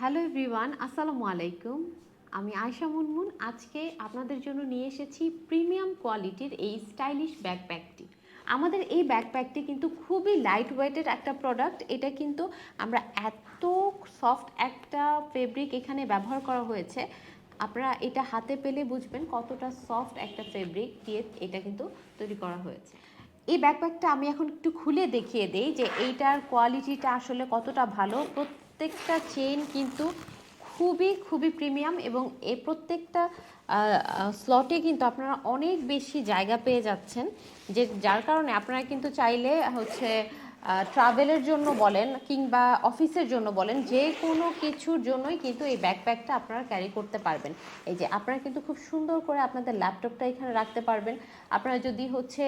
Hello everyone, আসসালামু আলাইকুম। আমি আয়শা মুনমুন। আজকে আপনাদের জন্য নিয়ে এসেছি প্রিমিয়াম কোয়ালিটির এই স্টাইলিশ ব্যাকপ্যাকটি। আমাদের এই ব্যাকপ্যাকটি কিন্তু খুবই লাইট ওয়েটের একটা প্রোডাক্ট। এটা কিন্তু আমরা এত সফট একটা ফেব্রিক এখানে ব্যবহার করা হয়েছে, আপনারা এটা হাতে পেলে বুঝবেন কতটা সফট একটা ফেব্রিক দিয়ে এটা কিন্তু তৈরি করা হয়েছে। এই ব্যাকপ্যাকটা আমি এখন একটু খুলে দেখিয়ে দেই যে এইটার কোয়ালিটিটা আসলে কতটা ভালো। প্রত্যেকটা চেইন কিন্তু খুবই খুবই প্রিমিয়াম এবং এই প্রত্যেকটা স্লটে কিন্তু আপনারা অনেক বেশি জায়গা পেয়ে যাচ্ছেন, যে যার কারণে আপনারা কিন্তু চাইলে হচ্ছে ট্রাভেলের জন্য বলেন কিংবা অফিসের জন্য বলেন, যে কোনো কিছুর জন্যই কিন্তু এই ব্যাকপ্যাকটা আপনারা ক্যারি করতে পারবেন। এই যে আপনারা কিন্তু খুব সুন্দর করে আপনাদের ল্যাপটপটা এখানে রাখতে পারবেন। আপনারা যদি হচ্ছে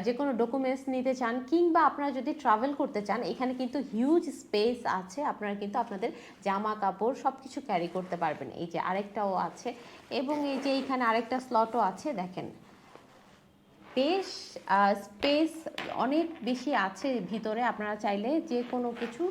যে কোনো ডকুমেন্টস নিতে চান কিংবা আপনারা যদি ট্রাভেল করতে চান, এখানে কিন্তু হিউজ স্পেস আছে। আপনারা কিন্তু আপনাদের জামা কাপড় সব কিছু ক্যারি করতে পারবেন। এই যে আরেকটাও আছে এবং এই যে এইখানে আরেকটা স্লটও আছে, দেখেন বেশ স্পেস অনেক বেশি আছে ভিতরে। আপনারা চাইলে যে কোনো কিছু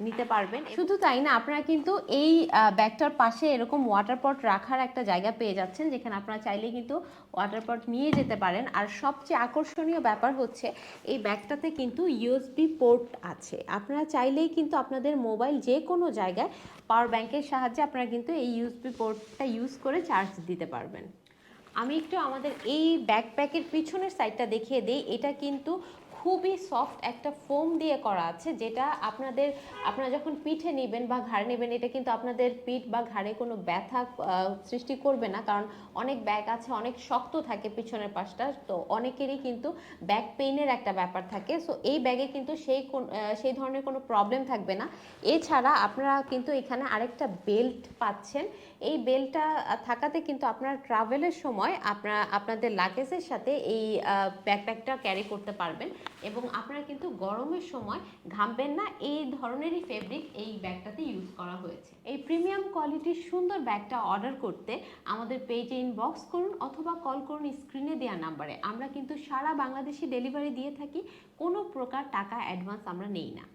নিতে পারবেন। শুধু তাই না, আপনারা কিন্তু এই ব্যাগটার পাশে এরকম ওয়াটার পট রাখার একটা জায়গা পেয়ে যাচ্ছেন, যেখানে আপনারা চাইলে কিন্তু ওয়াটার পট নিয়ে যেতে পারেন। আর সবচেয়ে আকর্ষণীয় ব্যাপার হচ্ছে এই ব্যাগটাতে কিন্তু ইউএসবি পোর্ট আছে। আপনারা চাইলেই কিন্তু আপনাদের মোবাইল যে কোনো জায়গায় পাওয়ার ব্যাংকের সাহায্যে আপনারা কিন্তু এই ইউএসবি পোর্টটা ইউজ করে চার্জ দিতে পারবেন। আমি একটু আমাদের এই ব্যাকপ্যাকের পিছনের সাইডটা দেখিয়ে দিই। এটা কিন্তু খুবই সফট একটা ফোম দিয়ে করা আছে, যেটা আপনারা যখন পিঠে নেবেন বা ঘাড়ে নেবেন, এটা কিন্তু আপনাদের পিঠ বা ঘাড়ে কোনো ব্যথা সৃষ্টি করবে না। কারণ অনেক ব্যাগ আছে অনেক শক্ত থাকে পিছনের পাশটা, তো অনেকেরই কিন্তু ব্যাক পেইনের একটা ব্যাপার থাকে। সো এই ব্যাগে কিন্তু সেই ধরনের কোনো প্রবলেম থাকবে না। এছাড়া আপনারা কিন্তু এখানে আরেকটা বেল্ট পাচ্ছেন। এই বেল্টটা থাকাতে কিন্তু আপনারা ট্রাভেলের সময় আপনাদের লাগেজের সাথে এই ব্যাকপ্যাকটা ক্যারি করতে পারবেন এবং আপনারা কিন্তু গরমের সময় ঘামবেন না। এই ধরনেরই ফেব্রিক এই ব্যাগটাতে ইউজ করা হয়েছে। এই প্রিমিয়াম কোয়ালিটির সুন্দর ব্যাগটা অর্ডার করতে আমাদের পেজে ইনবক্স করুন অথবা কল করুন স্ক্রিনে দেওয়া নাম্বারে। আমরা কিন্তু সারা বাংলাদেশে ডেলিভারি দিয়ে থাকি, কোনো প্রকার টাকা অ্যাডভান্স আমরা নেই না।